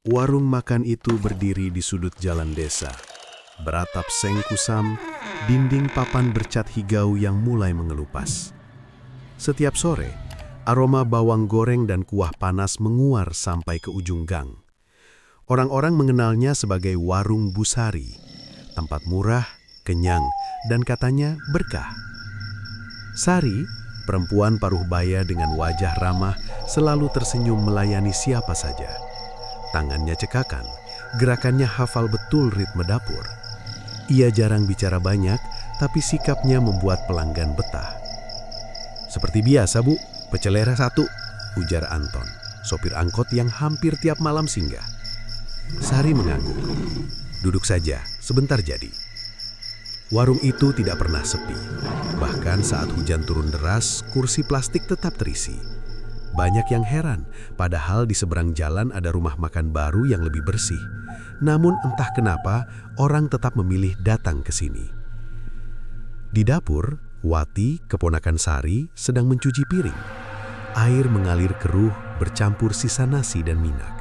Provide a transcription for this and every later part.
Warung makan itu berdiri di sudut jalan desa. Beratap seng kusam, dinding papan bercat hijau yang mulai mengelupas. Setiap sore, aroma bawang goreng dan kuah panas menguar sampai ke ujung gang. Orang-orang mengenalnya sebagai Warung Busari, tempat murah, kenyang, dan katanya berkah. Sari, perempuan paruh baya dengan wajah ramah, selalu tersenyum melayani siapa saja. Tangannya cekakan, gerakannya hafal betul ritme dapur. Ia jarang bicara banyak, tapi sikapnya membuat pelanggan betah. "Seperti biasa, Bu, pecel lele 1," ujar Anton, sopir angkot yang hampir tiap malam singgah. Sari mengangguk. "Duduk saja, sebentar jadi." Warung itu tidak pernah sepi. Bahkan saat hujan turun deras, kursi plastik tetap terisi. Banyak yang heran, padahal di seberang jalan ada rumah makan baru yang lebih bersih. Namun entah kenapa, orang tetap memilih datang ke sini. Di dapur, Wati, keponakan Sari, sedang mencuci piring. Air mengalir keruh, bercampur sisa nasi dan minyak.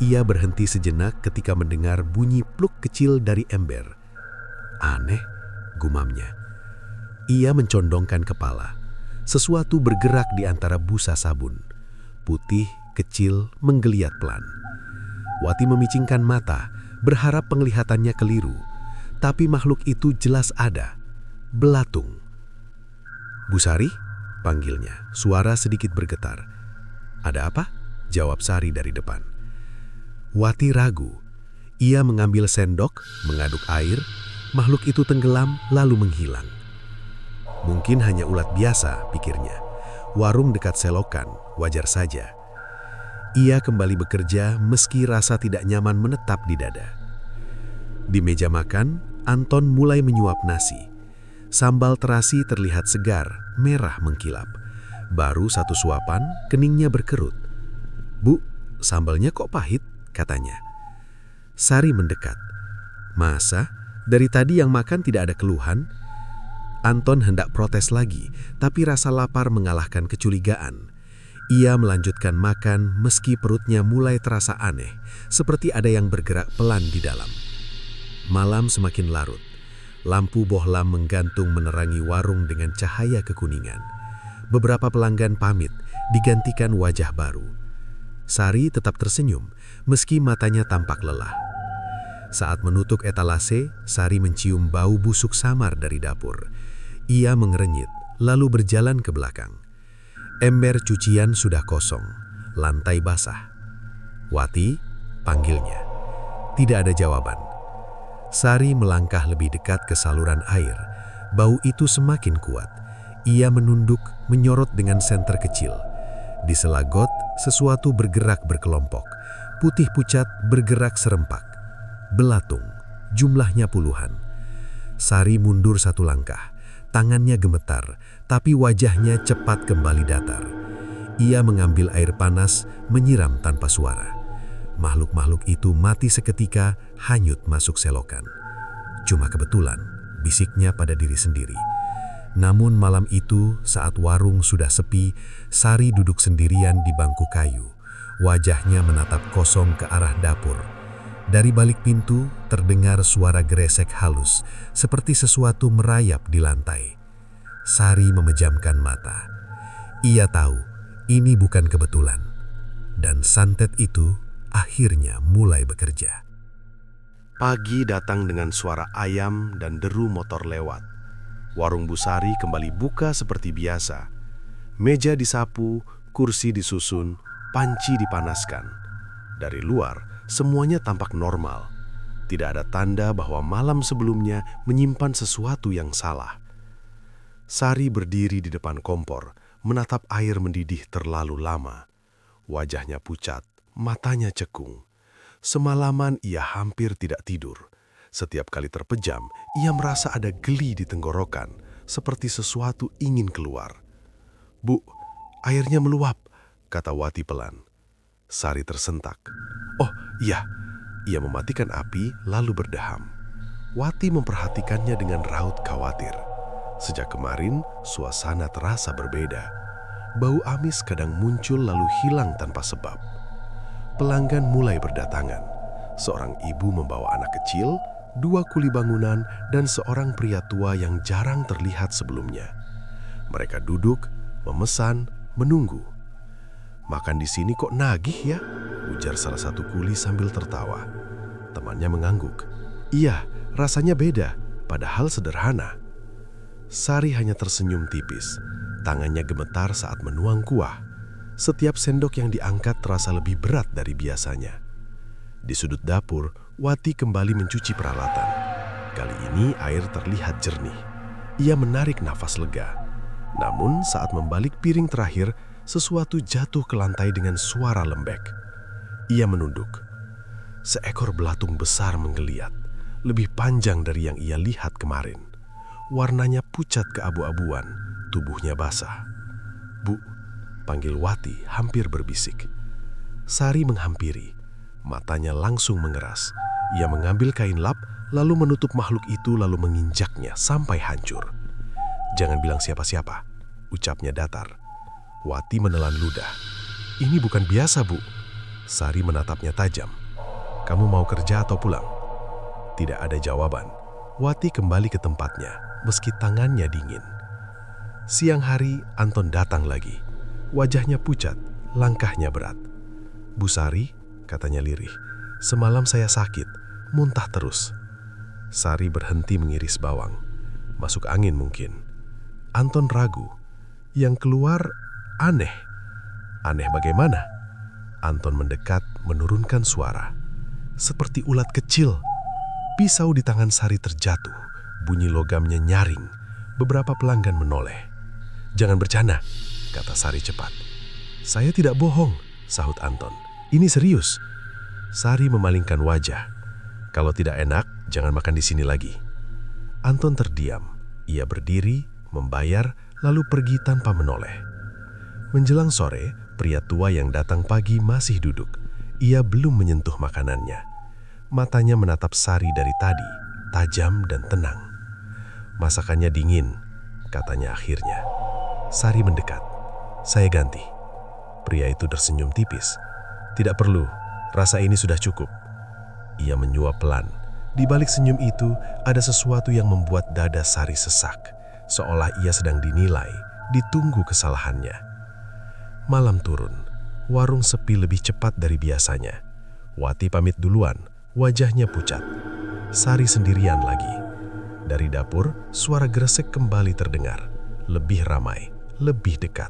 Ia berhenti sejenak ketika mendengar bunyi pluk kecil dari ember. "Aneh," gumamnya. Ia mencondongkan kepala. Sesuatu bergerak di antara busa sabun. Putih, kecil, menggeliat pelan. Wati memicingkan mata, berharap penglihatannya keliru. Tapi makhluk itu jelas ada. Belatung. "Bu Sari?" panggilnya, suara sedikit bergetar. "Ada apa?" jawab Sari dari depan. Wati ragu. Ia mengambil sendok, mengaduk air. Makhluk itu tenggelam lalu menghilang. Mungkin hanya ulat biasa, pikirnya. Warung dekat selokan, wajar saja. Ia kembali bekerja meski rasa tidak nyaman menetap di dada. Di meja makan, Anton mulai menyuap nasi. Sambal terasi terlihat segar, merah mengkilap. Baru satu suapan, keningnya berkerut. "Bu, sambalnya kok pahit?" katanya. Sari mendekat. "Masa? Dari tadi yang makan tidak ada keluhan?" Anton hendak protes lagi, tapi rasa lapar mengalahkan kecurigaan. Ia melanjutkan makan meski perutnya mulai terasa aneh, seperti ada yang bergerak pelan di dalam. Malam semakin larut. Lampu bohlam menggantung menerangi warung dengan cahaya kekuningan. Beberapa pelanggan pamit, digantikan wajah baru. Sari tetap tersenyum, meski matanya tampak lelah. Saat menutup etalase, Sari mencium bau busuk samar dari dapur. Ia mengerenyit, lalu berjalan ke belakang. Ember cucian sudah kosong, lantai basah. "Wati?" panggilnya. Tidak ada jawaban. Sari melangkah lebih dekat ke saluran air. Bau itu semakin kuat. Ia menunduk, menyorot dengan senter kecil. Di sela got, sesuatu bergerak berkelompok. Putih pucat bergerak serempak. Belatung, jumlahnya puluhan. Sari mundur satu langkah. Tangannya gemetar, tapi wajahnya cepat kembali datar. Ia mengambil air panas, menyiram tanpa suara. Makhluk-makhluk itu mati seketika, hanyut masuk selokan. "Cuma kebetulan," bisiknya pada diri sendiri. Namun malam itu, saat warung sudah sepi, Sari duduk sendirian di bangku kayu. Wajahnya menatap kosong ke arah dapur. Dari balik pintu, terdengar suara geresek halus, seperti sesuatu merayap di lantai. Sari memejamkan mata. Ia tahu, ini bukan kebetulan. Dan santet itu akhirnya mulai bekerja. Pagi datang dengan suara ayam dan deru motor lewat. Warung Busari kembali buka seperti biasa. Meja disapu, kursi disusun, panci dipanaskan. Dari luar, semuanya tampak normal. Tidak ada tanda bahwa malam sebelumnya menyimpan sesuatu yang salah. Sari berdiri di depan kompor, menatap air mendidih terlalu lama. Wajahnya pucat, matanya cekung. Semalaman ia hampir tidak tidur. Setiap kali terpejam, ia merasa ada geli di tenggorokan, seperti sesuatu ingin keluar. "Bu, airnya meluap," kata Wati pelan. Sari tersentak. "Oh iya." Ia mematikan api lalu berdeham. Wati memperhatikannya dengan raut khawatir. Sejak kemarin, suasana terasa berbeda. Bau amis kadang muncul lalu hilang tanpa sebab. pelanggan mulai berdatangan. Seorang ibu membawa anak kecil, 2 kuli bangunan, dan seorang pria tua yang jarang terlihat sebelumnya. Mereka duduk, memesan, menunggu. "Makan di sini kok nagih ya?" ujar salah satu kuli sambil tertawa. Temannya mengangguk. "Iya, rasanya beda, padahal sederhana." Sari hanya tersenyum tipis. Tangannya gemetar saat menuang kuah. Setiap sendok yang diangkat terasa lebih berat dari biasanya. Di sudut dapur, Wati kembali mencuci peralatan. Kali ini air terlihat jernih. Ia menarik nafas lega. Namun saat membalik piring terakhir, sesuatu jatuh ke lantai dengan suara lembek. Ia menunduk. Seekor belatung besar menggeliat, lebih panjang dari yang ia lihat kemarin. Warnanya pucat keabu-abuan, tubuhnya basah. "Bu," panggil Wati hampir berbisik. Sari menghampiri, matanya langsung mengeras. Ia mengambil kain lap, lalu menutup makhluk itu lalu menginjaknya sampai hancur. "Jangan bilang siapa-siapa," ucapnya datar. Wati menelan ludah. "Ini bukan biasa, Bu." Sari menatapnya tajam. "Kamu mau kerja atau pulang?" Tidak ada jawaban. Wati kembali ke tempatnya, meski tangannya dingin. Siang hari, Anton datang lagi. Wajahnya pucat, langkahnya berat. "Bu Sari," katanya lirih, "semalam saya sakit, muntah terus." Sari berhenti mengiris bawang. "Masuk angin mungkin." Anton ragu. "Yang keluar aneh." "Aneh bagaimana?" Anton mendekat, menurunkan suara. Seperti ulat kecil. Pisau di tangan Sari terjatuh. Bunyi logamnya nyaring. Beberapa pelanggan menoleh. "Jangan bercanda," kata Sari cepat. "Saya tidak bohong," sahut Anton. "Ini serius." Sari memalingkan wajah. "Kalau tidak enak, jangan makan di sini lagi." Anton terdiam. Ia berdiri, membayar, lalu pergi tanpa menoleh. Menjelang sore, pria tua yang datang pagi masih duduk. Ia belum menyentuh makanannya. Matanya menatap Sari dari tadi, tajam dan tenang. "Masakannya dingin," katanya akhirnya. Sari mendekat. "Saya ganti." Pria itu tersenyum tipis. "Tidak perlu, rasa ini sudah cukup." Ia menyuap pelan. Di balik senyum itu, ada sesuatu yang membuat dada Sari sesak, seolah ia sedang dinilai, ditunggu kesalahannya. Malam turun. Warung sepi lebih cepat dari biasanya. Wati pamit duluan, wajahnya pucat. Sari sendirian lagi. Dari dapur, suara gresek kembali terdengar. Lebih ramai, lebih dekat.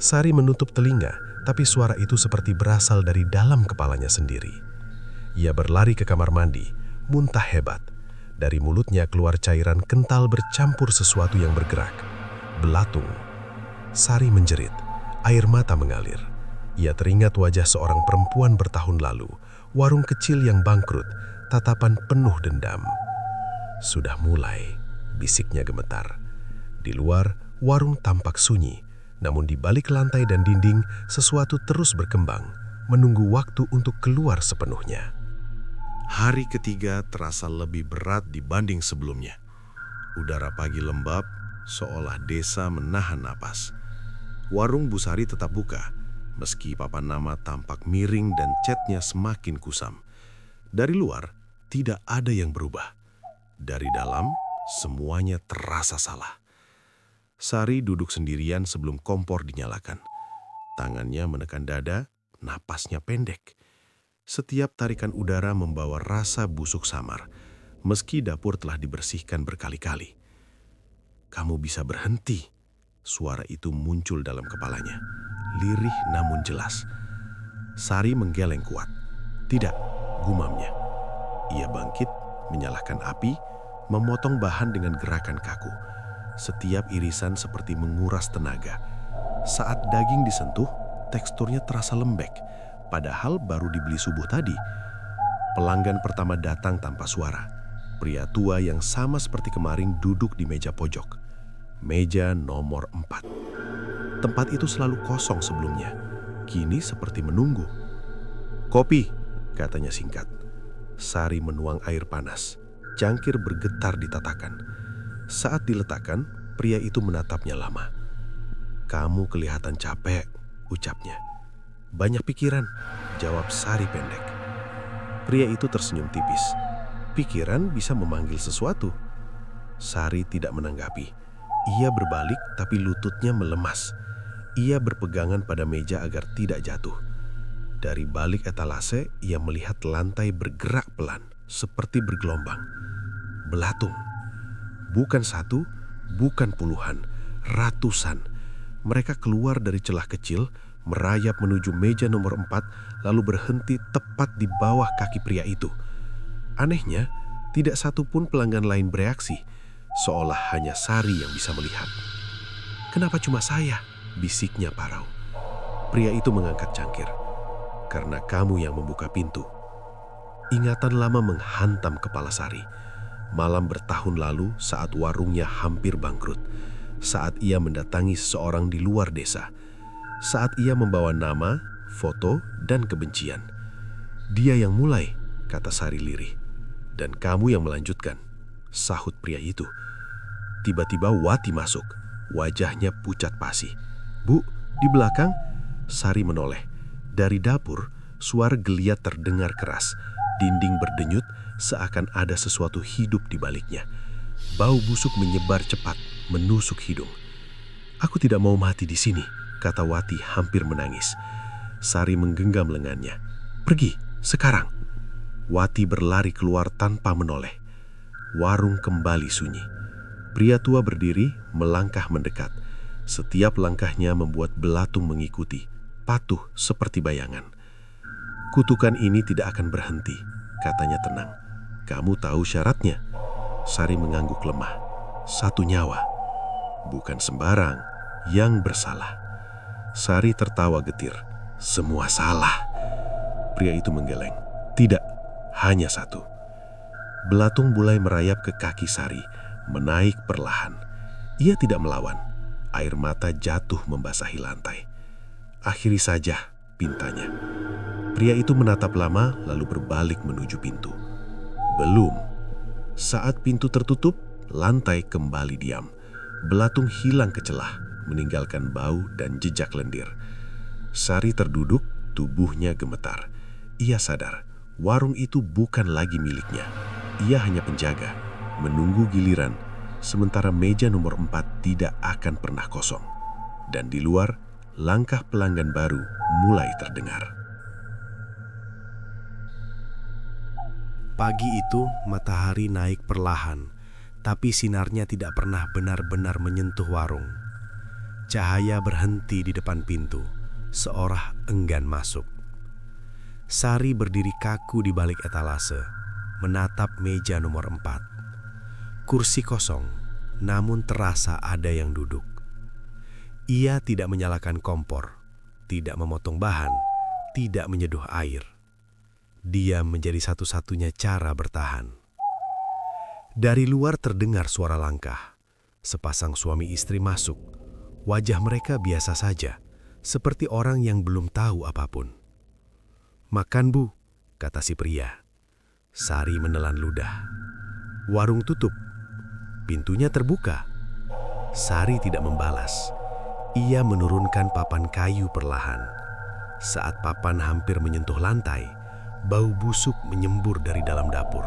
Sari menutup telinga, tapi suara itu seperti berasal dari dalam kepalanya sendiri. Ia berlari ke kamar mandi, muntah hebat. Dari mulutnya keluar cairan kental bercampur sesuatu yang bergerak. Belatung. Sari menjerit, air mata mengalir. Ia teringat wajah seorang perempuan bertahun lalu, warung kecil yang bangkrut, tatapan penuh dendam. "Sudah mulai," bisiknya gemetar. Di luar, warung tampak sunyi, namun di balik lantai dan dinding, sesuatu terus berkembang, menunggu waktu untuk keluar sepenuhnya. Hari ketiga terasa lebih berat dibanding sebelumnya. Udara pagi lembab, seolah desa menahan napas. Warung Bu Sari tetap buka, meski papan nama tampak miring dan catnya semakin kusam. Dari luar, tidak ada yang berubah. Dari dalam, semuanya terasa salah. Sari duduk sendirian sebelum kompor dinyalakan. Tangannya menekan dada, napasnya pendek. Setiap tarikan udara membawa rasa busuk samar, meski dapur telah dibersihkan berkali-kali. "Kamu bisa berhenti," suara itu muncul dalam kepalanya. Lirih namun jelas. Sari menggeleng kuat. "Tidak," gumamnya. Ia bangkit, menyalakan api, memotong bahan dengan gerakan kaku. Setiap irisan seperti menguras tenaga. Saat daging disentuh, teksturnya terasa lembek, padahal baru dibeli subuh tadi. Pelanggan pertama datang tanpa suara. Pria tua yang sama seperti kemarin duduk di meja pojok. Meja nomor 4. Tempat itu selalu kosong sebelumnya. Kini seperti menunggu. "Kopi," katanya singkat. Sari menuang air panas. Cangkir bergetar di tatakan. Saat diletakkan, pria itu menatapnya lama. "Kamu kelihatan capek," ucapnya. "Banyak pikiran." jawab Sari pendek. Pria itu tersenyum tipis. Pikiran bisa memanggil sesuatu. Sari tidak menanggapi. Ia berbalik tapi lututnya melemas. Ia berpegangan pada meja agar tidak jatuh. Dari balik etalase, ia melihat lantai bergerak pelan, seperti bergelombang. Belatung. Bukan satu, bukan puluhan, ratusan. Mereka keluar dari celah kecil, merayap menuju meja nomor 4, lalu berhenti tepat di bawah kaki pria itu. Anehnya, tidak satu pun pelanggan lain bereaksi, seolah hanya Sari yang bisa melihat. "Kenapa cuma saya?" bisiknya parau. Pria itu mengangkat cangkir. "Karena kamu yang membuka pintu." Ingatan lama menghantam kepala Sari. Malam bertahun lalu saat warungnya hampir bangkrut. Saat ia mendatangi seseorang di luar desa. Saat ia membawa nama, foto, dan kebencian. "Dia yang mulai," kata Sari lirih. "Dan kamu yang melanjutkan," sahut pria itu. Tiba-tiba Wati masuk. Wajahnya pucat pasi. "Bu, di belakang?" Sari menoleh. Dari dapur, suara geliat terdengar keras. Dinding berdenyut, seakan ada sesuatu hidup di baliknya. Bau busuk menyebar cepat, menusuk hidung. "Aku tidak mau mati di sini," kata Wati hampir menangis. Sari menggenggam lengannya. "Pergi, sekarang." Wati berlari keluar tanpa menoleh. Warung kembali sunyi. Pria tua berdiri, melangkah mendekat. Setiap langkahnya membuat belatung mengikuti, patuh seperti bayangan. "Kutukan ini tidak akan berhenti," katanya tenang. "Kamu tahu syaratnya?" Sari mengangguk lemah. "Satu nyawa." "Bukan sembarang, yang bersalah." Sari tertawa getir. "Semua salah." Pria itu menggeleng. "Tidak, hanya satu." Belatung mulai merayap ke kaki Sari, menaik perlahan. Ia tidak melawan. Air mata jatuh membasahi lantai. "Akhiri saja," pintanya. Pria itu menatap lama lalu berbalik menuju pintu. Belum. Saat pintu tertutup, lantai kembali diam. Belatung hilang ke celah, meninggalkan bau dan jejak lendir. Sari terduduk, tubuhnya gemetar. Ia sadar, warung itu bukan lagi miliknya. Ia hanya penjaga, menunggu giliran, sementara meja nomor 4 tidak akan pernah kosong. Dan di luar, langkah pelanggan baru mulai terdengar. Pagi itu, matahari naik perlahan, tapi sinarnya tidak pernah benar-benar menyentuh warung. Cahaya berhenti di depan pintu, seorang enggan masuk. Sari berdiri kaku di balik etalase, menatap meja nomor 4. Kursi kosong, namun terasa ada yang duduk. Ia tidak menyalakan kompor, tidak memotong bahan, tidak menyeduh air. Dia menjadi satu-satunya cara bertahan. Dari luar terdengar suara langkah. Sepasang suami istri masuk. Wajah mereka biasa saja, seperti orang yang belum tahu apapun. "Makan, Bu," kata si pria. Sari menelan ludah. Warung tutup. Pintunya terbuka. Sari tidak membalas. Ia menurunkan papan kayu perlahan. Saat papan hampir menyentuh lantai, bau busuk menyembur dari dalam dapur.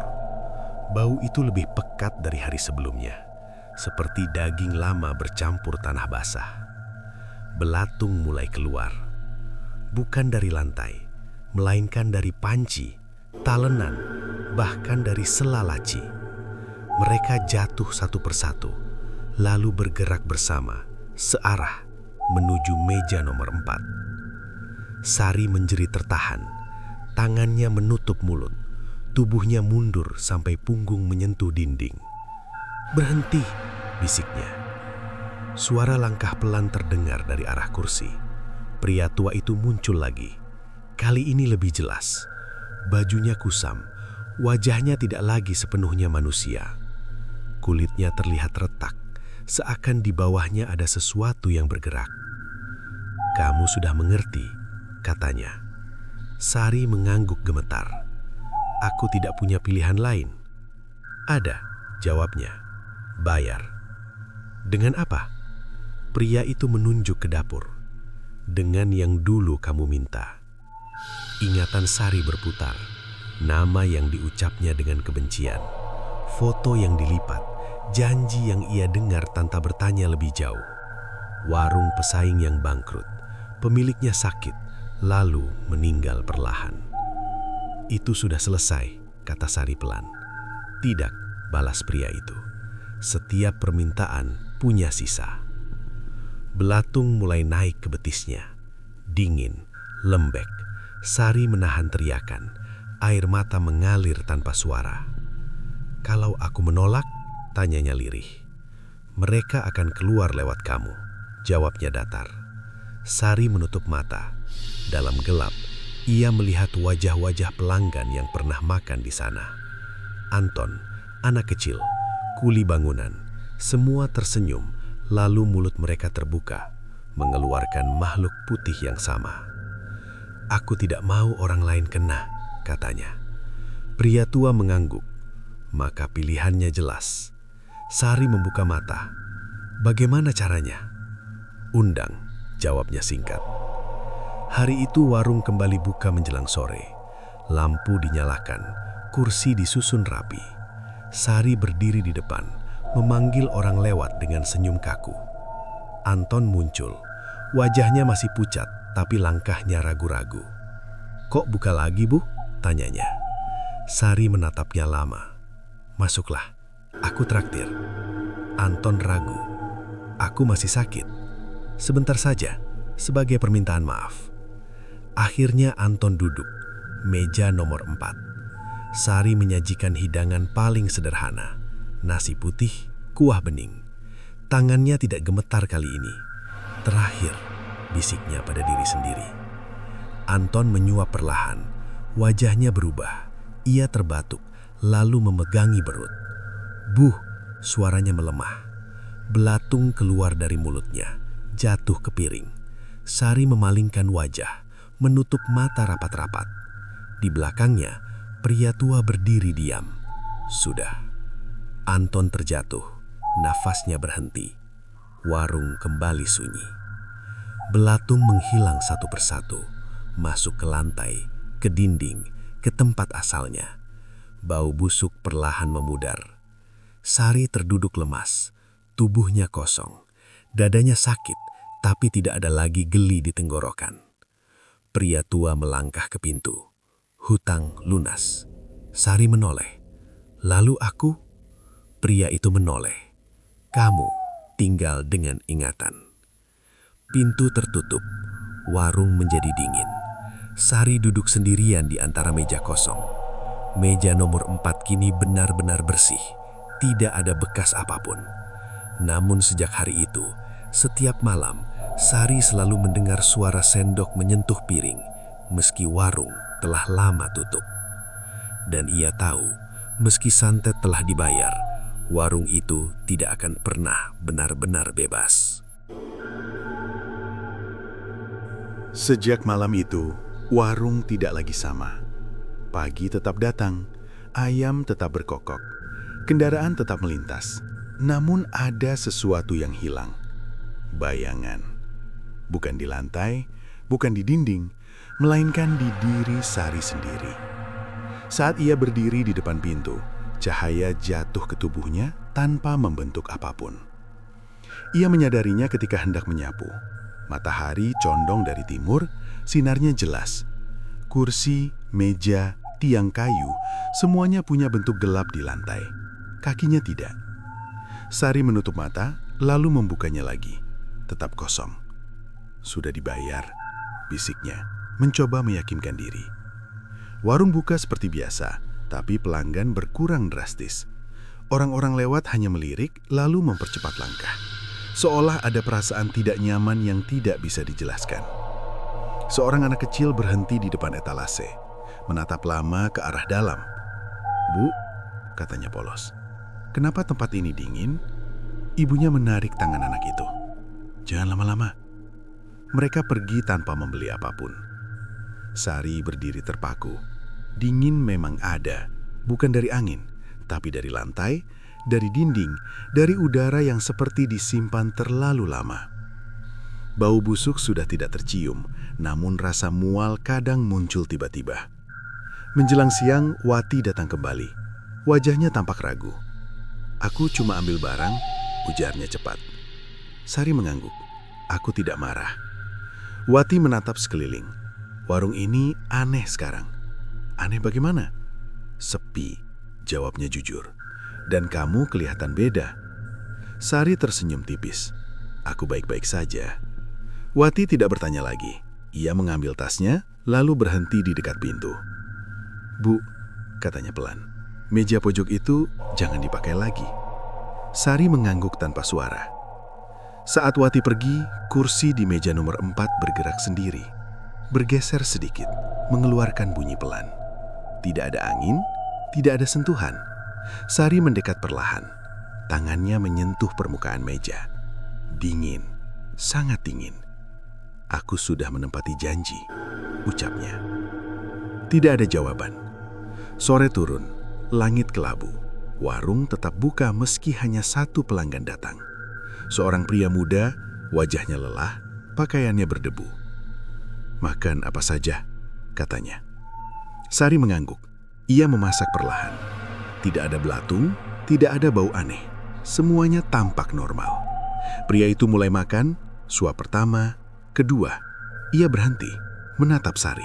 Bau itu lebih pekat dari hari sebelumnya, seperti daging lama bercampur tanah basah. Belatung mulai keluar. Bukan dari lantai, melainkan dari panci, talenan, bahkan dari sela laci. Mereka jatuh satu persatu, lalu bergerak bersama, searah, menuju meja nomor 4. Sari menjerit tertahan. Tangannya menutup mulut, tubuhnya mundur sampai punggung menyentuh dinding. "Berhenti," bisiknya. Suara langkah pelan terdengar dari arah kursi. Pria tua itu muncul lagi. Kali ini lebih jelas. Bajunya kusam, wajahnya tidak lagi sepenuhnya manusia. Kulitnya terlihat retak, seakan di bawahnya ada sesuatu yang bergerak. "Kamu sudah mengerti," katanya. Sari mengangguk gemetar. "Aku tidak punya pilihan lain." "Ada," jawabnya. "Bayar." "Dengan apa?" Pria itu menunjuk ke dapur. "Dengan yang dulu kamu minta." Ingatan Sari berputar, nama yang diucapnya dengan kebencian, foto yang dilipat, janji yang ia dengar tanpa bertanya lebih jauh. Warung pesaing yang bangkrut, pemiliknya sakit, lalu meninggal perlahan. Itu sudah selesai, kata Sari pelan. Tidak, balas pria itu. Setiap permintaan punya sisa. Belatung mulai naik ke betisnya. Dingin, lembek. Sari menahan teriakan. Air mata mengalir tanpa suara. Kalau aku menolak, tanyanya lirih. Mereka akan keluar lewat kamu, jawabnya datar. Sari menutup mata. Dalam gelap, ia melihat wajah-wajah pelanggan yang pernah makan di sana. Anton, anak kecil, kuli bangunan, semua tersenyum, lalu mulut mereka terbuka, mengeluarkan makhluk putih yang sama. Aku tidak mau orang lain kena, katanya. Pria tua mengangguk, maka pilihannya jelas. Sari membuka mata. Bagaimana caranya? Undang, jawabnya singkat. Hari itu warung kembali buka menjelang sore. Lampu dinyalakan, kursi disusun rapi. Sari berdiri di depan, memanggil orang lewat dengan senyum kaku. Anton muncul. Wajahnya masih pucat, tapi langkahnya ragu-ragu. Kok buka lagi, Bu? Tanyanya. Sari menatapnya lama. Masuklah, aku traktir. Anton ragu. Aku masih sakit. Sebentar saja, sebagai permintaan maaf. Akhirnya Anton duduk, meja nomor 4. Sari menyajikan hidangan paling sederhana, nasi putih, kuah bening. Tangannya tidak gemetar kali ini. Terakhir, bisiknya pada diri sendiri. Anton menyuap perlahan, wajahnya berubah. Ia terbatuk, lalu memegangi perut. Buh, suaranya melemah. Belatung keluar dari mulutnya, jatuh ke piring. Sari memalingkan wajah, menutup mata rapat-rapat. Di belakangnya, pria tua berdiri diam. Sudah. Anton terjatuh, nafasnya berhenti. Warung kembali sunyi. Belatung menghilang satu persatu, masuk ke lantai, ke dinding, ke tempat asalnya. Bau busuk perlahan memudar. Sari terduduk lemas, tubuhnya kosong. Dadanya sakit, tapi tidak ada lagi geli di tenggorokan. Pria tua melangkah ke pintu. Hutang lunas. Sari menoleh. Lalu aku? Pria itu menoleh. Kamu tinggal dengan ingatan. Pintu tertutup. Warung menjadi dingin. Sari duduk sendirian di antara meja kosong. Meja nomor 4 kini benar-benar bersih. Tidak ada bekas apapun. Namun sejak hari itu, setiap malam, Sari selalu mendengar suara sendok menyentuh piring, meski warung telah lama tutup. Dan ia tahu, meski santet telah dibayar, warung itu tidak akan pernah benar-benar bebas. Sejak malam itu, warung tidak lagi sama. Pagi tetap datang, ayam tetap berkokok, kendaraan tetap melintas. Namun ada sesuatu yang hilang. Bayangan. Bukan di lantai, bukan di dinding, melainkan di diri Sari sendiri. Saat ia berdiri di depan pintu, cahaya jatuh ke tubuhnya tanpa membentuk apapun. Ia menyadarinya ketika hendak menyapu. Matahari condong dari timur, sinarnya jelas. Kursi, meja, tiang kayu, semuanya punya bentuk gelap di lantai. Kakinya tidak. Sari menutup mata, lalu membukanya lagi. Tetap kosong. Sudah dibayar, bisiknya, mencoba meyakinkan diri. Warung buka seperti biasa, tapi pelanggan berkurang drastis. Orang-orang lewat hanya melirik, lalu mempercepat langkah. Seolah ada perasaan tidak nyaman yang tidak bisa dijelaskan. Seorang anak kecil berhenti di depan etalase, menatap lama ke arah dalam. "Bu," katanya polos, "kenapa tempat ini dingin?" Ibunya menarik tangan anak itu. "Jangan lama-lama." Mereka pergi tanpa membeli apapun. Sari berdiri terpaku. Dingin memang ada, bukan dari angin, tapi dari lantai, dari dinding, dari udara yang seperti disimpan terlalu lama. Bau busuk sudah tidak tercium, namun rasa mual kadang muncul tiba-tiba. Menjelang siang, Wati datang kembali. Wajahnya tampak ragu. "Aku cuma ambil barang," ujarnya cepat. Sari mengangguk. "Aku tidak marah." Wati menatap sekeliling. "Warung ini aneh sekarang." "Aneh bagaimana?" "Sepi," jawabnya jujur. "Dan kamu kelihatan beda." Sari tersenyum tipis. "Aku baik-baik saja." Wati tidak bertanya lagi. Ia mengambil tasnya, lalu berhenti di dekat pintu. "Bu," katanya pelan, "meja pojok itu jangan dipakai lagi." Sari mengangguk tanpa suara. Saat Wati pergi, kursi di meja nomor 4 bergerak sendiri. Bergeser sedikit, mengeluarkan bunyi pelan. Tidak ada angin, tidak ada sentuhan. Sari mendekat perlahan. Tangannya menyentuh permukaan meja. Dingin, sangat dingin. "Aku sudah menempati janji," ucapnya. Tidak ada jawaban. Sore turun, langit kelabu. Warung tetap buka meski hanya satu pelanggan datang. Seorang pria muda, wajahnya lelah, pakaiannya berdebu. "Makan apa saja," katanya. Sari mengangguk. Ia memasak perlahan. Tidak ada belatung, tidak ada bau aneh. Semuanya tampak normal. Pria itu mulai makan, suap pertama, kedua. Ia berhenti, menatap Sari.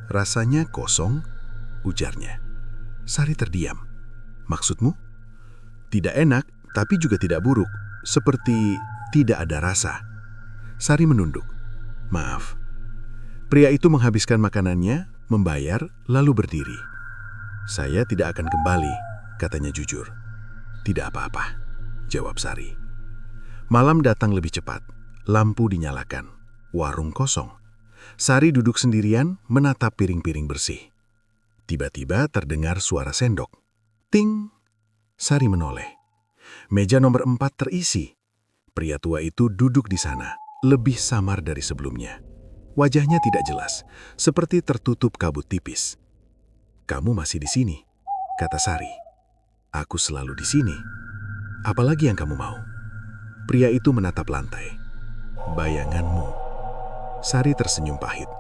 "Rasanya kosong," ujarnya. Sari terdiam. "Maksudmu?" "Tidak enak, tapi juga tidak buruk. Seperti tidak ada rasa." Sari menunduk. "Maaf." Pria itu menghabiskan makanannya, membayar, lalu berdiri. "Saya tidak akan kembali," katanya jujur. "Tidak apa-apa," jawab Sari. Malam datang lebih cepat. Lampu dinyalakan. Warung kosong. Sari duduk sendirian, menatap piring-piring bersih. Tiba-tiba terdengar suara sendok. Ting! Sari menoleh. Meja nomor 4 terisi. Pria tua itu duduk di sana, lebih samar dari sebelumnya. Wajahnya tidak jelas, seperti tertutup kabut tipis. "Kamu masih di sini," kata Sari. "Aku selalu di sini. Apalagi yang kamu mau?" Pria itu menatap lantai. "Bayanganmu." Sari tersenyum pahit.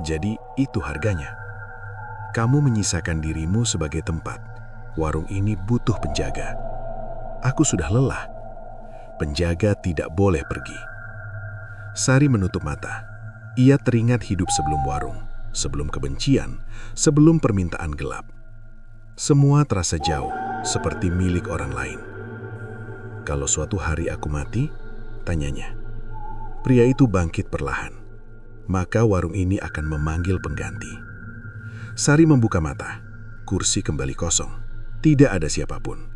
"Jadi itu harganya. Kamu menyisakan dirimu sebagai tempat. Warung ini butuh penjaga. Aku sudah lelah. Penjaga tidak boleh pergi." Sari menutup mata. Ia teringat hidup sebelum warung, sebelum kebencian, sebelum permintaan gelap. Semua terasa jauh, seperti milik orang lain. "Kalau suatu hari aku mati," tanyanya. Pria itu bangkit perlahan. "Maka warung ini akan memanggil pengganti." Sari membuka mata. Kursi kembali kosong. Tidak ada siapapun.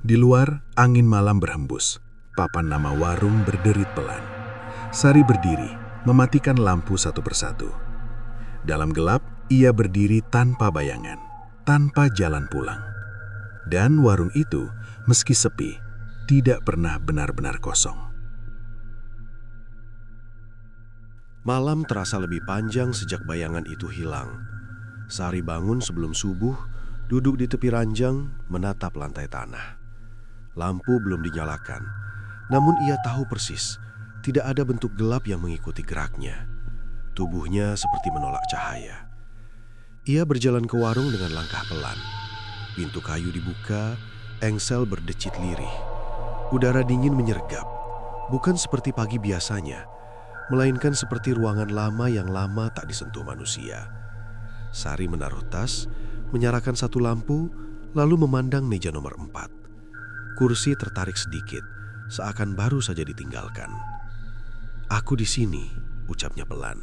Di luar, angin malam berhembus. Papan nama warung berderit pelan. Sari berdiri, mematikan lampu satu persatu. Dalam gelap, ia berdiri tanpa bayangan, tanpa jalan pulang. Dan warung itu, meski sepi, tidak pernah benar-benar kosong. Malam terasa lebih panjang sejak bayangan itu hilang. Sari bangun sebelum subuh, duduk di tepi ranjang, menatap lantai tanah. Lampu belum dinyalakan, namun ia tahu persis, tidak ada bentuk gelap yang mengikuti geraknya. Tubuhnya seperti menolak cahaya. Ia berjalan ke warung dengan langkah pelan. Pintu kayu dibuka, engsel berdecit lirih. Udara dingin menyergap, bukan seperti pagi biasanya, melainkan seperti ruangan lama yang lama tak disentuh manusia. Sari menaruh tas, menyalakan satu lampu, lalu memandang meja nomor 4. Kursi tertarik sedikit, seakan baru saja ditinggalkan. "Aku di sini," ucapnya pelan.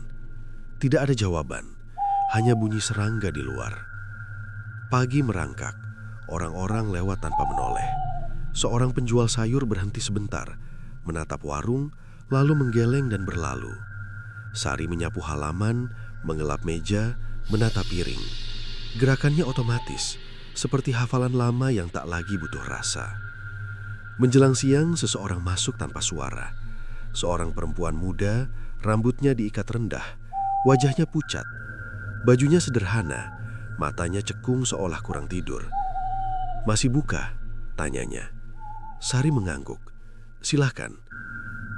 Tidak ada jawaban, hanya bunyi serangga di luar. Pagi merangkak, orang-orang lewat tanpa menoleh. Seorang penjual sayur berhenti sebentar, menatap warung, lalu menggeleng dan berlalu. Sari menyapu halaman, mengelap meja, menata piring. Gerakannya otomatis, seperti hafalan lama yang tak lagi butuh rasa. Menjelang siang, seseorang masuk tanpa suara. Seorang perempuan muda, rambutnya diikat rendah, wajahnya pucat. Bajunya sederhana, matanya cekung seolah kurang tidur. "Masih buka?" tanyanya. Sari mengangguk. "Silakan."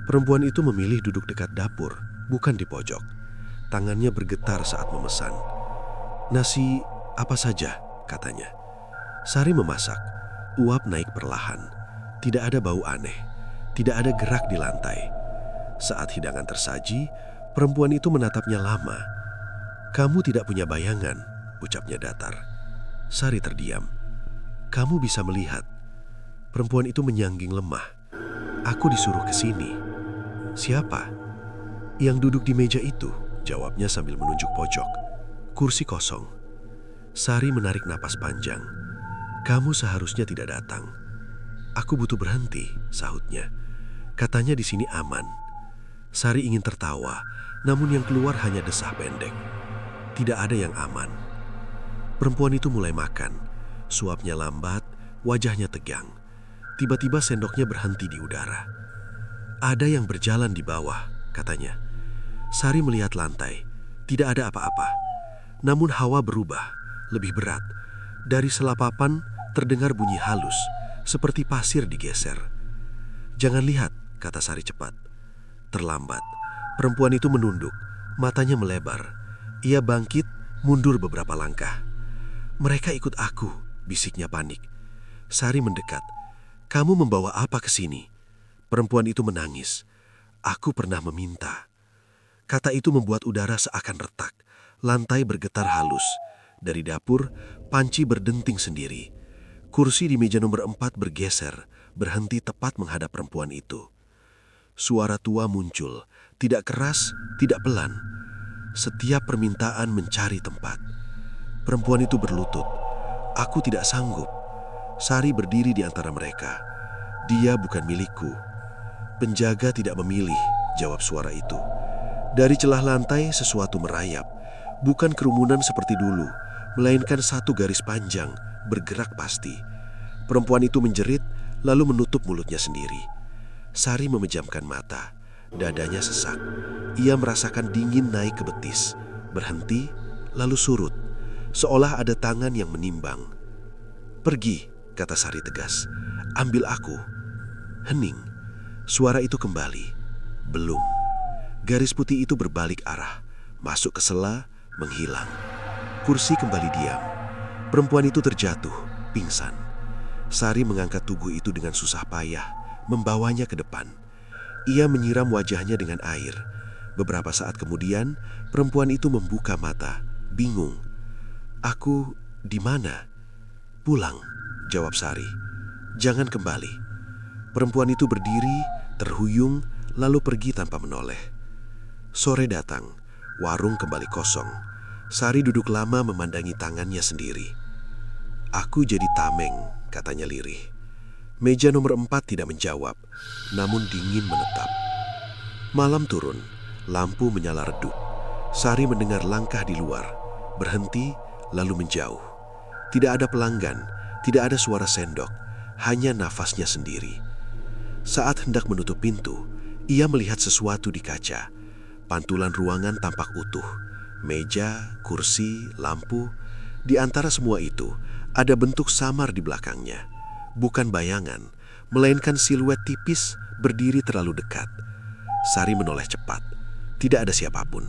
Perempuan itu memilih duduk dekat dapur, bukan di pojok. Tangannya bergetar saat memesan. "Nasi apa saja?" katanya. Sari memasak. Uap naik perlahan. Tidak ada bau aneh. Tidak ada gerak di lantai. Saat hidangan tersaji, perempuan itu menatapnya lama. "Kamu tidak punya bayangan," ucapnya datar. Sari terdiam. "Kamu bisa melihat." Perempuan itu menyangging lemah. "Aku disuruh ke sini." "Siapa?" "Yang duduk di meja itu," jawabnya sambil menunjuk pojok. "Kursi kosong." Sari menarik napas panjang. "Kamu seharusnya tidak datang." "Aku butuh berhenti," sahutnya. "Katanya di sini aman." Sari ingin tertawa, namun yang keluar hanya desah pendek. Tidak ada yang aman. Perempuan itu mulai makan. Suapnya lambat, wajahnya tegang. Tiba-tiba sendoknya berhenti di udara. "Ada yang berjalan di bawah," katanya. Sari melihat lantai. Tidak ada apa-apa. Namun hawa berubah, lebih berat. Dari selapapan terdengar bunyi halus, seperti pasir digeser. "Jangan lihat," kata Sari cepat. Terlambat. Perempuan itu menunduk, matanya melebar. Ia bangkit, mundur beberapa langkah. "Mereka ikut aku," bisiknya panik. Sari mendekat. "Kamu membawa apa ke sini?" Perempuan itu menangis. "Aku pernah meminta." Kata itu membuat udara seakan retak. Lantai bergetar halus. Dari dapur, panci berdenting sendiri. Kursi di meja nomor 4 bergeser, berhenti tepat menghadap perempuan itu. Suara tua muncul, tidak keras, tidak pelan. Setiap permintaan mencari tempat. Perempuan itu berlutut. "Aku tidak sanggup." Sari berdiri di antara mereka. "Dia bukan milikku." "Penjaga tidak memilih," jawab suara itu. Dari celah lantai sesuatu merayap. Bukan kerumunan seperti dulu, melainkan satu garis panjang, bergerak pasti. Perempuan itu menjerit, lalu menutup mulutnya sendiri. Sari memejamkan mata. Dadanya sesak. Ia merasakan dingin naik ke betis. Berhenti, lalu surut. Seolah ada tangan yang menimbang. "Pergi," kata Sari tegas. "Ambil aku." Hening. Suara itu kembali. Belum. Garis putih itu berbalik arah. Masuk ke sela, menghilang. Kursi kembali diam. Perempuan itu terjatuh, pingsan. Sari mengangkat tubuh itu dengan susah payah, membawanya ke depan. Ia menyiram wajahnya dengan air. Beberapa saat kemudian, perempuan itu membuka mata, bingung. "Aku di mana?" "Pulang," jawab Sari. "Jangan kembali." Perempuan itu berdiri, terhuyung, lalu pergi tanpa menoleh. Sore datang, warung kembali kosong. Sari duduk lama memandangi tangannya sendiri. "Aku jadi tameng," katanya lirih. Meja nomor 4 tidak menjawab, namun dingin menetap. Malam turun, lampu menyala redup. Sari mendengar langkah di luar, berhenti, lalu menjauh. Tidak ada pelanggan, tidak ada suara sendok, hanya nafasnya sendiri. Saat hendak menutup pintu, ia melihat sesuatu di kaca. Pantulan ruangan tampak utuh. Meja, kursi, lampu. Di antara semua itu, ada bentuk samar di belakangnya. Bukan bayangan, melainkan siluet tipis berdiri terlalu dekat. Sari menoleh cepat. Tidak ada siapapun.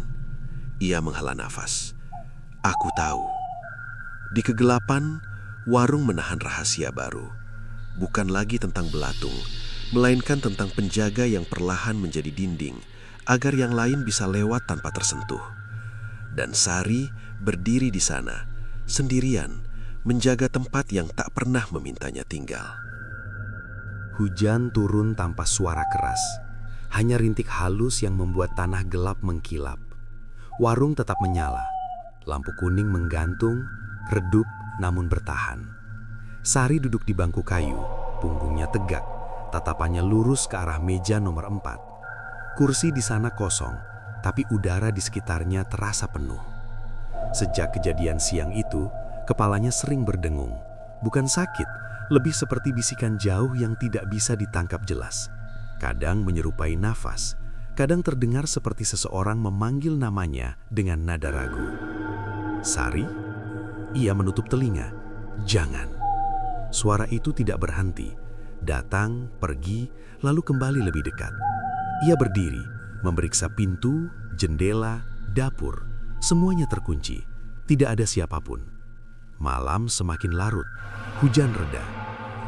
Ia menghela nafas. "Aku tahu." Di kegelapan, warung menahan rahasia baru. Bukan lagi tentang belatung, melainkan tentang penjaga yang perlahan menjadi dinding, agar yang lain bisa lewat tanpa tersentuh. Dan Sari berdiri di sana, sendirian, menjaga tempat yang tak pernah memintanya tinggal. Hujan turun tanpa suara keras. Hanya rintik halus yang membuat tanah gelap mengkilap. Warung tetap menyala. Lampu kuning menggantung, redup namun bertahan. Sari duduk di bangku kayu, punggungnya tegak, tatapannya lurus ke arah meja nomor 4. Kursi di sana kosong, tapi udara di sekitarnya terasa penuh. Sejak kejadian siang itu, kepalanya sering berdengung. Bukan sakit, lebih seperti bisikan jauh yang tidak bisa ditangkap jelas. Kadang menyerupai nafas, kadang terdengar seperti seseorang memanggil namanya dengan nada ragu. "Sari?" Ia menutup telinga. "Jangan." Suara itu tidak berhenti. Datang, pergi, lalu kembali lebih dekat. Ia berdiri, memeriksa pintu, jendela, dapur. Semuanya terkunci, tidak ada siapapun. Malam semakin larut, hujan reda.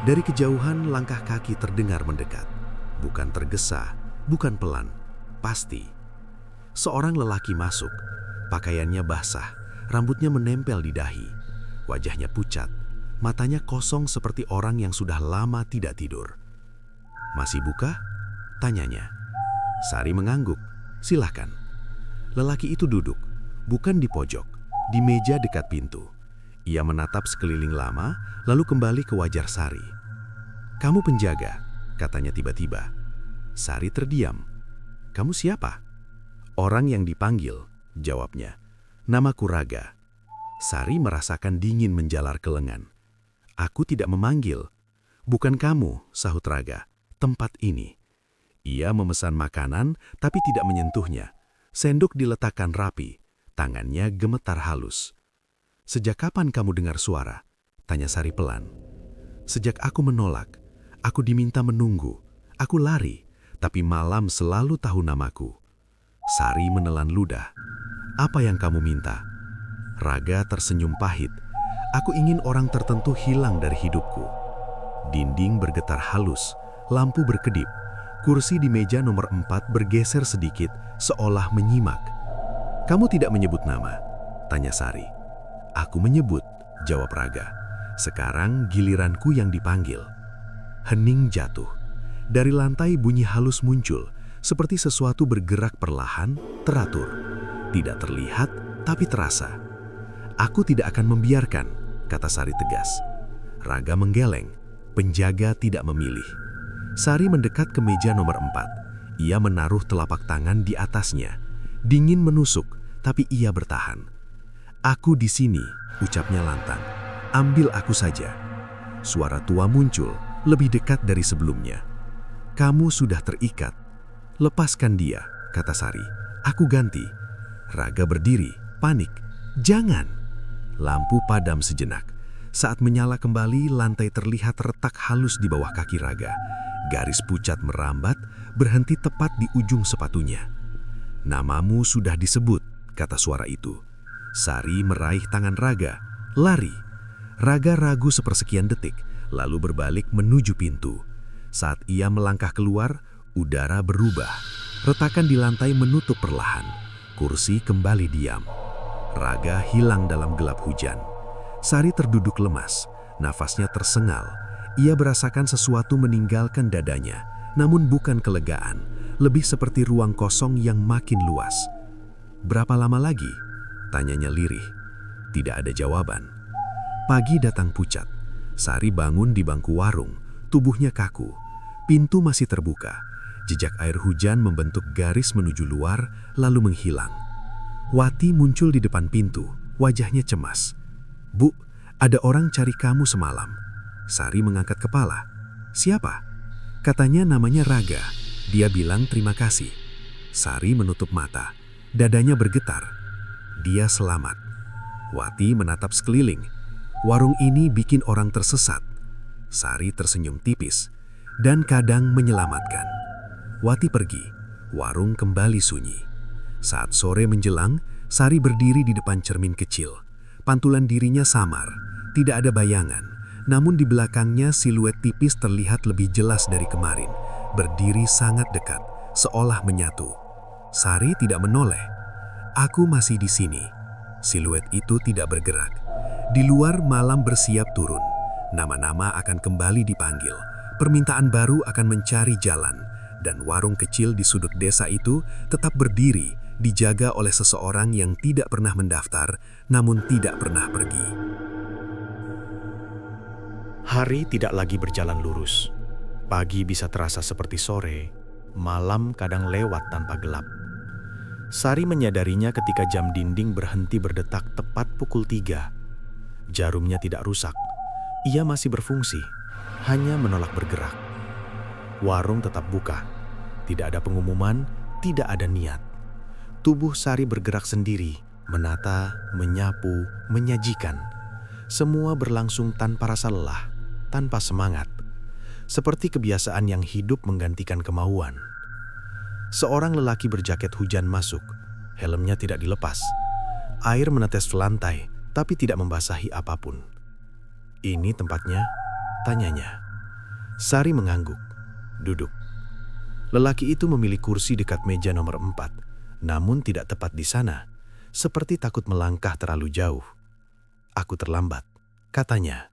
Dari kejauhan langkah kaki terdengar mendekat. Bukan tergesa, bukan pelan, pasti. Seorang lelaki masuk, pakaiannya basah, rambutnya menempel di dahi. Wajahnya pucat, matanya kosong seperti orang yang sudah lama tidak tidur. "Masih buka?" tanyanya. Sari mengangguk. "Silahkan." Lelaki itu duduk, bukan di pojok, di meja dekat pintu. Ia menatap sekeliling lama, lalu kembali ke wajar Sari. "Kamu penjaga," katanya tiba-tiba. Sari terdiam. "Kamu siapa?" "Orang yang dipanggil," jawabnya. "Namaku Raga." Sari merasakan dingin menjalar ke lengan. "Aku tidak memanggil." "Bukan kamu," sahut Raga. "Tempat ini." Ia memesan makanan tapi tidak menyentuhnya. Sendok diletakkan rapi, tangannya gemetar halus. "Sejak kapan kamu dengar suara?" tanya Sari pelan. "Sejak aku menolak, aku diminta menunggu, aku lari, tapi malam selalu tahu namaku." Sari menelan ludah. "Apa yang kamu minta?" Raga tersenyum pahit. "Aku ingin orang tertentu hilang dari hidupku." Dinding bergetar halus, lampu berkedip. Kursi di meja nomor 4 bergeser sedikit, seolah menyimak. "Kamu tidak menyebut nama?" tanya Sari. "Aku menyebut," jawab Raga. "Sekarang giliranku yang dipanggil." Hening jatuh. Dari lantai bunyi halus muncul, seperti sesuatu bergerak perlahan, teratur. Tidak terlihat, tapi terasa. "Aku tidak akan membiarkan," kata Sari tegas. Raga menggeleng. Penjaga tidak memilih. Sari mendekat ke meja nomor 4. Ia menaruh telapak tangan di atasnya. Dingin menusuk, tapi ia bertahan. "Aku di sini," ucapnya lantang. "Ambil aku saja." Suara tua muncul, lebih dekat dari sebelumnya. "Kamu sudah terikat." "Lepaskan dia," kata Sari. "Aku ganti." Raga berdiri, panik. "Jangan!" Lampu padam sejenak. Saat menyala kembali, lantai terlihat retak halus di bawah kaki Raga. Garis pucat merambat, berhenti tepat di ujung sepatunya. "Namamu sudah disebut," kata suara itu. Sari meraih tangan Raga. "Lari." Raga ragu sepersekian detik, lalu berbalik menuju pintu. Saat ia melangkah keluar, udara berubah. Retakan di lantai menutup perlahan. Kursi kembali diam. Raga hilang dalam gelap hujan. Sari terduduk lemas, nafasnya tersengal. Ia merasakan sesuatu meninggalkan dadanya, namun bukan kelegaan, lebih seperti ruang kosong yang makin luas. "Berapa lama lagi?" tanyanya lirih. Tidak ada jawaban. Pagi datang pucat. Sari bangun di bangku warung, tubuhnya kaku. Pintu masih terbuka. Jejak air hujan membentuk garis menuju luar, lalu menghilang. Wati muncul di depan pintu, wajahnya cemas. "Bu, ada orang cari kamu semalam." Sari mengangkat kepala. "Siapa?" Katanya namanya Raga. Dia bilang terima kasih. Sari menutup mata. Dadanya bergetar. Dia selamat. Wati menatap sekeliling. Warung ini bikin orang tersesat. Sari tersenyum tipis. Dan kadang menyelamatkan. Wati pergi. Warung kembali sunyi. Saat sore menjelang, Sari berdiri di depan cermin kecil. Pantulan dirinya samar. Tidak ada bayangan. Namun di belakangnya siluet tipis terlihat lebih jelas dari kemarin. Berdiri sangat dekat, seolah menyatu. Sari tidak menoleh. "Aku masih di sini." Siluet itu tidak bergerak. Di luar malam bersiap turun. Nama-nama akan kembali dipanggil. Permintaan baru akan mencari jalan. Dan warung kecil di sudut desa itu tetap berdiri, dijaga oleh seseorang yang tidak pernah mendaftar, namun tidak pernah pergi. Hari tidak lagi berjalan lurus. Pagi bisa terasa seperti sore, malam kadang lewat tanpa gelap. Sari menyadarinya ketika jam dinding berhenti berdetak tepat pukul 3. Jarumnya tidak rusak. Ia masih berfungsi, hanya menolak bergerak. Warung tetap buka. Tidak ada pengumuman, tidak ada niat. Tubuh Sari bergerak sendiri, menata, menyapu, menyajikan. Semua berlangsung tanpa rasa lelah, tanpa semangat. Seperti kebiasaan yang hidup menggantikan kemauan. Seorang lelaki berjaket hujan masuk. Helmnya tidak dilepas. Air menetes ke lantai, tapi tidak membasahi apapun. "Ini tempatnya?" tanyanya. Sari mengangguk, duduk. Lelaki itu memilih kursi dekat meja nomor 4, namun tidak tepat di sana, seperti takut melangkah terlalu jauh. "Aku terlambat," katanya.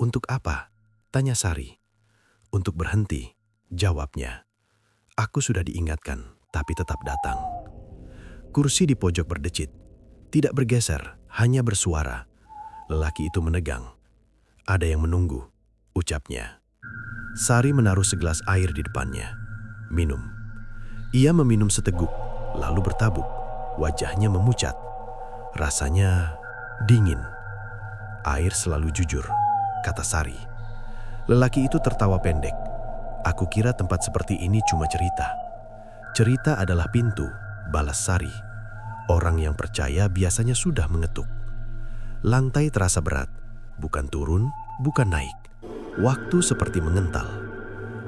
"Untuk apa?" tanya Sari. "Untuk berhenti," jawabnya. "Aku sudah diingatkan, tapi tetap datang." Kursi di pojok berdecit, tidak bergeser, hanya bersuara. Lelaki itu menegang. "Ada yang menunggu," ucapnya. Sari menaruh segelas air di depannya. "Minum." Ia meminum seteguk, lalu bertabuk. Wajahnya memucat. Rasanya dingin. "Air selalu jujur," kata Sari. Lelaki itu tertawa pendek. "Aku kira tempat seperti ini cuma cerita." "Cerita adalah pintu," balas Sari. "Orang yang percaya biasanya sudah mengetuk." Lantai terasa berat, bukan turun, bukan naik. Waktu seperti mengental.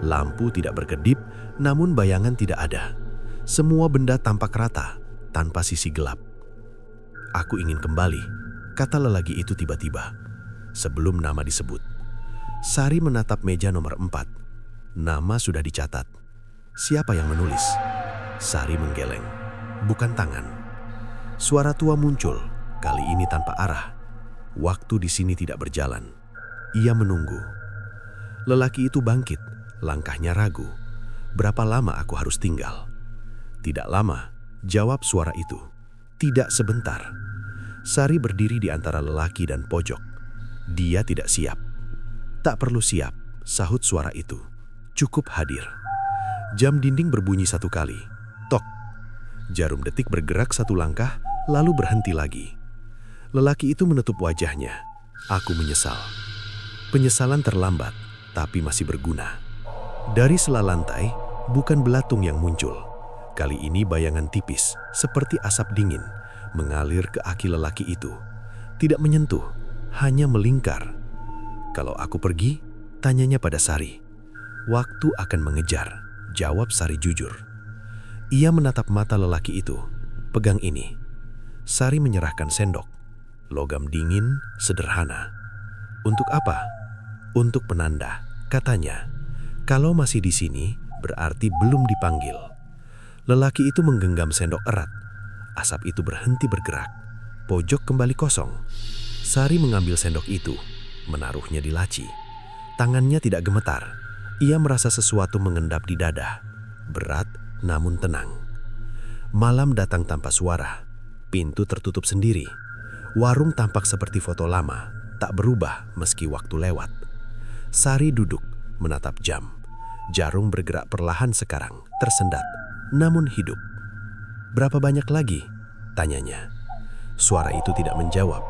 Lampu tidak berkedip, namun bayangan tidak ada. Semua benda tampak rata, tanpa sisi gelap. "Aku ingin kembali," kata lelaki itu tiba-tiba, sebelum nama disebut. Sari menatap meja nomor 4. Nama sudah dicatat. Siapa yang menulis? Sari menggeleng. Bukan tangan. Suara tua muncul, kali ini tanpa arah. Waktu di sini tidak berjalan. Ia menunggu. Lelaki itu bangkit, langkahnya ragu. "Berapa lama aku harus tinggal?" "Tidak lama," jawab suara itu. "Tidak sebentar." Sari berdiri di antara lelaki dan pojok. Dia tidak siap. "Tak perlu siap," sahut suara itu. "Cukup hadir." Jam dinding berbunyi satu kali. Tok. Jarum detik bergerak satu langkah, lalu berhenti lagi. Lelaki itu menutup wajahnya. "Aku menyesal." Penyesalan terlambat, tapi masih berguna. Dari sela lantai, bukan belatung yang muncul. Kali ini bayangan tipis, seperti asap dingin, mengalir ke kaki lelaki itu. Tidak menyentuh, hanya melingkar. "Kalau aku pergi?" tanyanya pada Sari. "Waktu akan mengejar," jawab Sari jujur. Ia menatap mata lelaki itu. "Pegang ini." Sari menyerahkan sendok. Logam dingin, sederhana. "Untuk apa?" "Untuk penanda," katanya. "Kalau masih di sini, berarti belum dipanggil." Lelaki itu menggenggam sendok erat. Asap itu berhenti bergerak. Pojok kembali kosong. Sari mengambil sendok itu, menaruhnya di laci. Tangannya tidak gemetar. Ia merasa sesuatu mengendap di dada. Berat, namun tenang. Malam datang tanpa suara. Pintu tertutup sendiri. Warung tampak seperti foto lama, tak berubah meski waktu lewat. Sari duduk, menatap jam. Jarum bergerak perlahan sekarang, tersendat, namun hidup. "Berapa banyak lagi?" tanyanya. Suara itu tidak menjawab.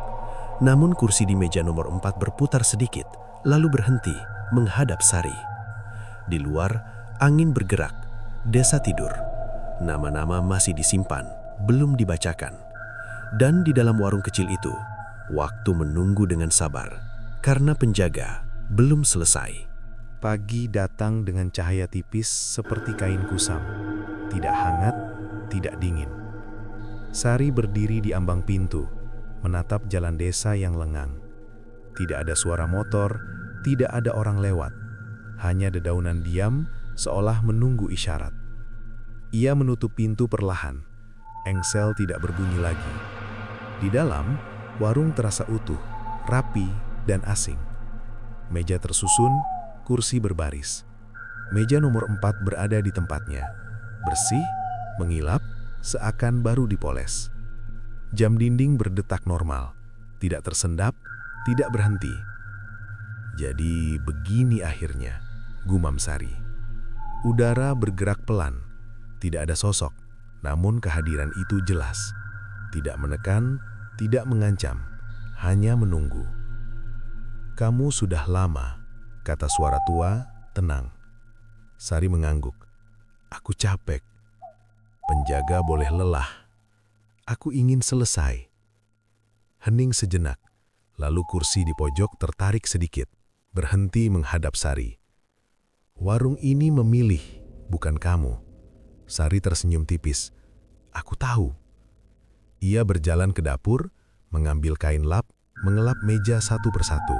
Namun kursi di meja nomor 4 berputar sedikit, lalu berhenti, menghadap Sari. Di luar, angin bergerak, desa tidur. Nama-nama masih disimpan, belum dibacakan. Dan di dalam warung kecil itu, waktu menunggu dengan sabar, karena penjaga belum selesai. Pagi datang dengan cahaya tipis seperti kain kusam. Tidak hangat, tidak dingin. Sari berdiri di ambang pintu, menatap jalan desa yang lengang. Tidak ada suara motor, tidak ada orang lewat. Hanya dedaunan diam, seolah menunggu isyarat. Ia menutup pintu perlahan. Engsel tidak berbunyi lagi. Di dalam, warung terasa utuh, rapi, dan asing. Meja tersusun, kursi berbaris. Meja nomor 4 berada di tempatnya. Bersih, mengilap, seakan baru dipoles. Jam dinding berdetak normal, tidak tersendap, tidak berhenti. "Jadi begini akhirnya," gumam Sari. Udara bergerak pelan, tidak ada sosok, namun kehadiran itu jelas. Tidak menekan, tidak mengancam, hanya menunggu. "Kamu sudah lama," kata suara tua, tenang. Sari mengangguk. "Aku capek. Penjaga boleh lelah. Aku ingin selesai." Hening sejenak, lalu kursi di pojok tertarik sedikit, berhenti menghadap Sari. "Warung ini memilih, bukan kamu. Sari tersenyum tipis. Aku tahu. Ia berjalan ke dapur, mengambil kain lap, mengelap meja satu persatu.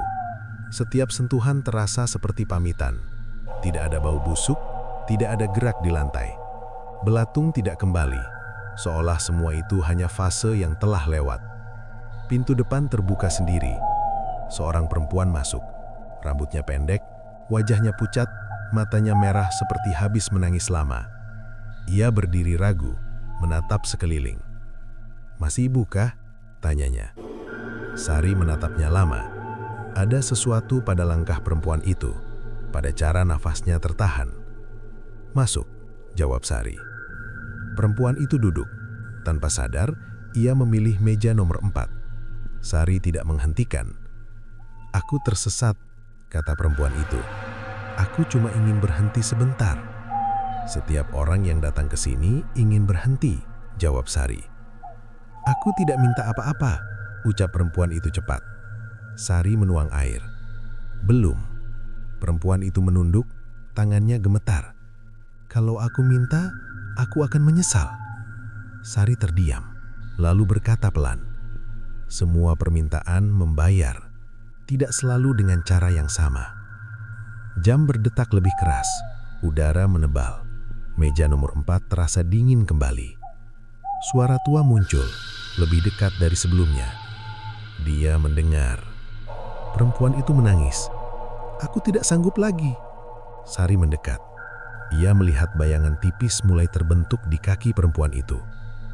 Setiap sentuhan terasa seperti pamitan. Tidak ada bau busuk, tidak ada gerak di lantai. Belatung tidak kembali, seolah semua itu hanya fase yang telah lewat. Pintu depan terbuka sendiri. Seorang perempuan masuk. Rambutnya pendek, wajahnya pucat, matanya merah seperti habis menangis lama. Ia berdiri ragu, menatap sekeliling. "Masih ibu kah?" tanyanya. Sari menatapnya lama. Ada sesuatu pada langkah perempuan itu, pada cara nafasnya tertahan. "Masuk," jawab Sari. Perempuan itu duduk. Tanpa sadar, ia memilih meja nomor 4. Sari tidak menghentikan. "Aku tersesat," kata perempuan itu. "Aku cuma ingin berhenti sebentar." "Setiap orang yang datang ke sini ingin berhenti," jawab Sari. "Aku tidak minta apa-apa," ucap perempuan itu cepat. Sari menuang air. "Belum." Perempuan itu menunduk, tangannya gemetar. "Kalau aku minta, aku akan menyesal." Sari terdiam, lalu berkata pelan, "Semua permintaan membayar, tidak selalu dengan cara yang sama." Jam berdetak lebih keras, udara menebal. Meja nomor 4 terasa dingin kembali. Suara tua muncul, lebih dekat dari sebelumnya. Dia mendengar. Perempuan itu menangis. "Aku tidak sanggup lagi." Sari mendekat. Ia melihat bayangan tipis mulai terbentuk di kaki perempuan itu.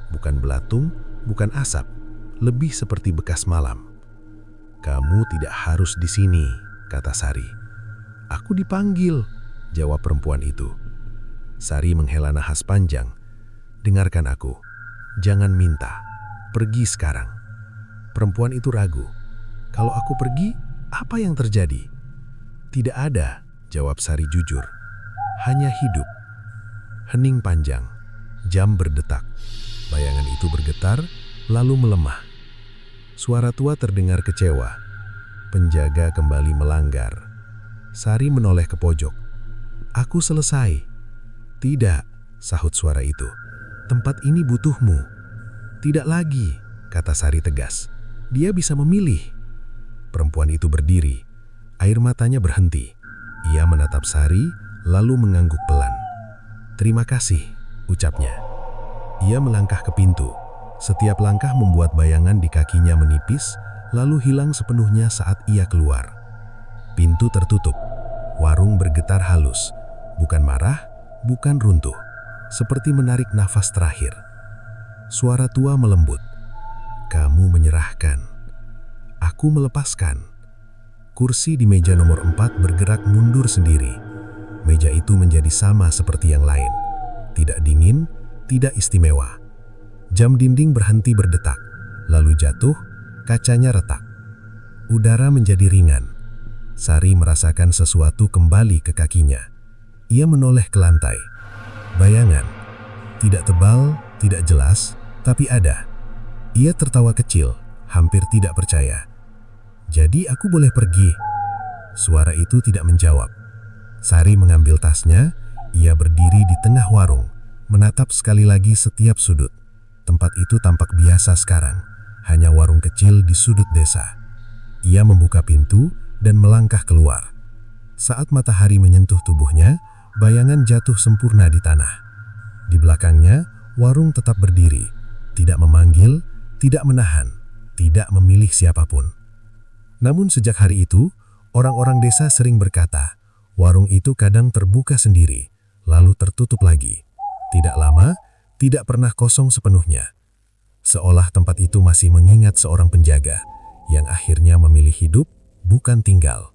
Bukan belatung, bukan asap, lebih seperti bekas malam. "Kamu tidak harus di sini," kata Sari. "Aku dipanggil," jawab perempuan itu. Sari menghela nafas panjang. "Dengarkan aku. Jangan minta. Pergi sekarang." Perempuan itu ragu. "Kalau aku pergi, apa yang terjadi?" "Tidak ada," jawab Sari jujur. "Hanya hidup." Hening panjang. Jam berdetak. Bayangan itu bergetar, lalu melemah. Suara tua terdengar kecewa. Penjaga kembali melanggar. Sari menoleh ke pojok. "Aku selesai." "Tidak," sahut suara itu. "Tempat ini butuhmu." "Tidak lagi," kata Sari tegas. "Dia bisa memilih." Perempuan itu berdiri. Air matanya berhenti. Ia menatap Sari, lalu mengangguk pelan. "Terima kasih," ucapnya. Ia melangkah ke pintu. Setiap langkah membuat bayangan di kakinya menipis, lalu hilang sepenuhnya saat ia keluar. Pintu tertutup. Warung bergetar halus. Bukan marah, bukan runtuh. Seperti menarik nafas terakhir. Suara tua melembut. "Kamu menyerahkan. Aku melepaskan." Kursi di meja nomor 4 bergerak mundur sendiri. Meja itu menjadi sama seperti yang lain. Tidak dingin, tidak istimewa. Jam dinding berhenti berdetak, lalu jatuh, kacanya retak. Udara menjadi ringan. Sari merasakan sesuatu kembali ke kakinya. Ia menoleh ke lantai. Bayangan. Tidak tebal, tidak jelas, tapi ada. Ia tertawa kecil, hampir tidak percaya. "Jadi aku boleh pergi?" Suara itu tidak menjawab. Sari mengambil tasnya, ia berdiri di tengah warung, menatap sekali lagi setiap sudut. Tempat itu tampak biasa sekarang, hanya warung kecil di sudut desa. Ia membuka pintu dan melangkah keluar. Saat matahari menyentuh tubuhnya, bayangan jatuh sempurna di tanah. Di belakangnya, warung tetap berdiri, tidak memanggil, tidak menahan, tidak memilih siapapun. Namun sejak hari itu, orang-orang desa sering berkata, warung itu kadang terbuka sendiri, lalu tertutup lagi. Tidak lama, tidak pernah kosong sepenuhnya. Seolah tempat itu masih mengingat seorang penjaga yang akhirnya memilih hidup, bukan tinggal.